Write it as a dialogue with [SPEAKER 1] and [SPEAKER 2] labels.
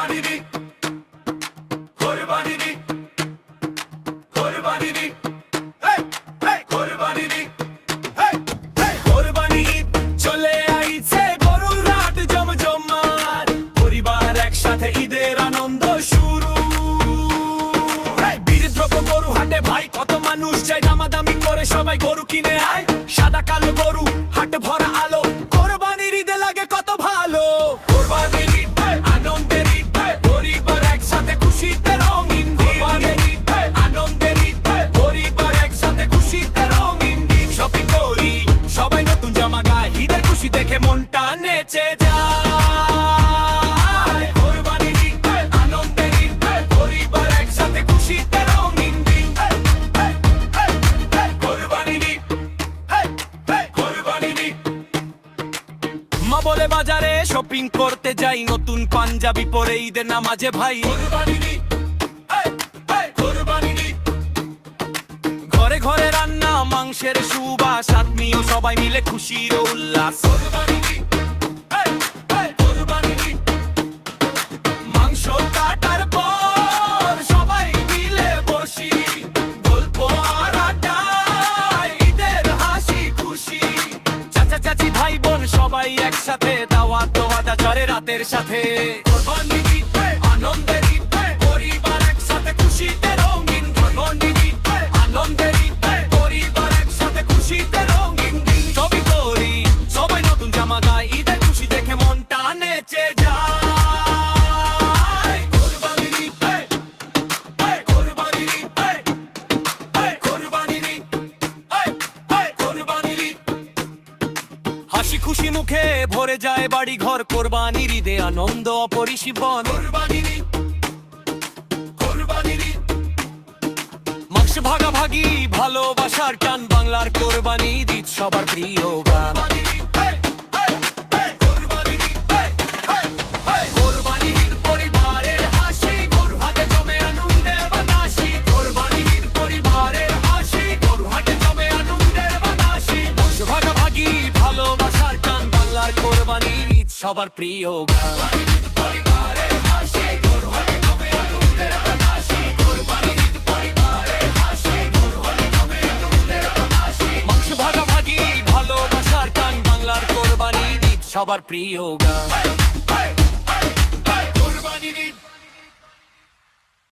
[SPEAKER 1] কোরবানির ঈদ, কোরবানির ঈদ, কোরবানির ঈদ, এই এই কোরবানির ঈদ, এই এই কোরবানির ঈদ চলে আইছে, গরুর হাট জমজমাট, পরিবার একসাথে ঈদের আনন্দ শুরু। বীরদ্রব্য গরু হাটে ভাই কত মানুষ যায়, দামাদামি করে সবাই গরু কিনে আয়, সাদা কালো গরু হাট ভরা আলো, কোরবানির ঈদে লাগে কত ভালো। কোরবানির ঈদ আনন্দের ঈদ, পরিবার একসাথে খুশিতে রঙিন দিন। কোরবানির ঈদ আনন্দের ঈদ, পরিবার একসাথে খুশিতে রঙিন দিন। শপিং করি সবাই নতুন জামা গায়, ঈদের খুশি দেখে মনটা নেচে যায়। কোরবানির ঈদ আনন্দের ঈদ, পরিবার একসাথে খুশিতে রঙিন দিন। কোরবানির ঈদ, কোরবানির ঈদ। মা বলে বাজারে শপিং করতে যাই, নতুন পাঞ্জাবি পরে ঈদের নামাজে ভাই। কোরবানির ঈদ, কোরবানির ঈদ। ঘরে ঘরে রান্না মাংসের সুবাস, আত্মীয় সবাই মিলে খুশির উল্লাস। কোরবানির ঈদ, কোরবানির ঈদ। মাংস কাটার পর সবাই মিলে বসি, গল্প আর আড্ডায় ঈদের হাসি খুশি। চাচা চাচি ভাই বোন সবাই একসাথে, দাওয়াত তোয়াদা চলে রাতের সাথে। কোরবানির ঈদ আনন্দের ঈদ, পরিবার একসাথে খুশিতে রঙিন। কোরবানির ঈদ আনন্দের ঈদ, পরিবার একসাথে খুশিতে রঙিন দিন। ছবি করি সবাই নতুন জামা গায়, ঈদের খুশি দেখে মনটা নেচে যায়। কোরবানির ঈদ, কোরবানির ঈদ, কোরবানির ঈদ, কোরবানির ঈদ। হাসি খুশি মুখে ভরে যায় বাড়ি ঘর, কোরবানির ঈদে আনন্দ অপরিসীমন। কোরবানির ঈদ, কোরবানির ঈদ। মাংস ভাগাভাগি ভালোবাসার টান, বাংলার কোরবানির ঈদ সবার প্রিয় গান। কোরবানির ঈদ পরিবারের হাসি, গরু হাটে জমে আনন্দের বাতাসি। কোরবানির ঈদ পরিবারের হাসি, গরু হাটে জমে আনন্দের বাতাসি। মাংস ভাগাভাগি ভালোবাসার টান, বাংলার কোরবানির ঈদ সবার প্রিয় গান। মাংস ভাগাভাগি ভালোবাসার টান, বাংলার কোরবানির ঈদ সবার প্রিয় গান।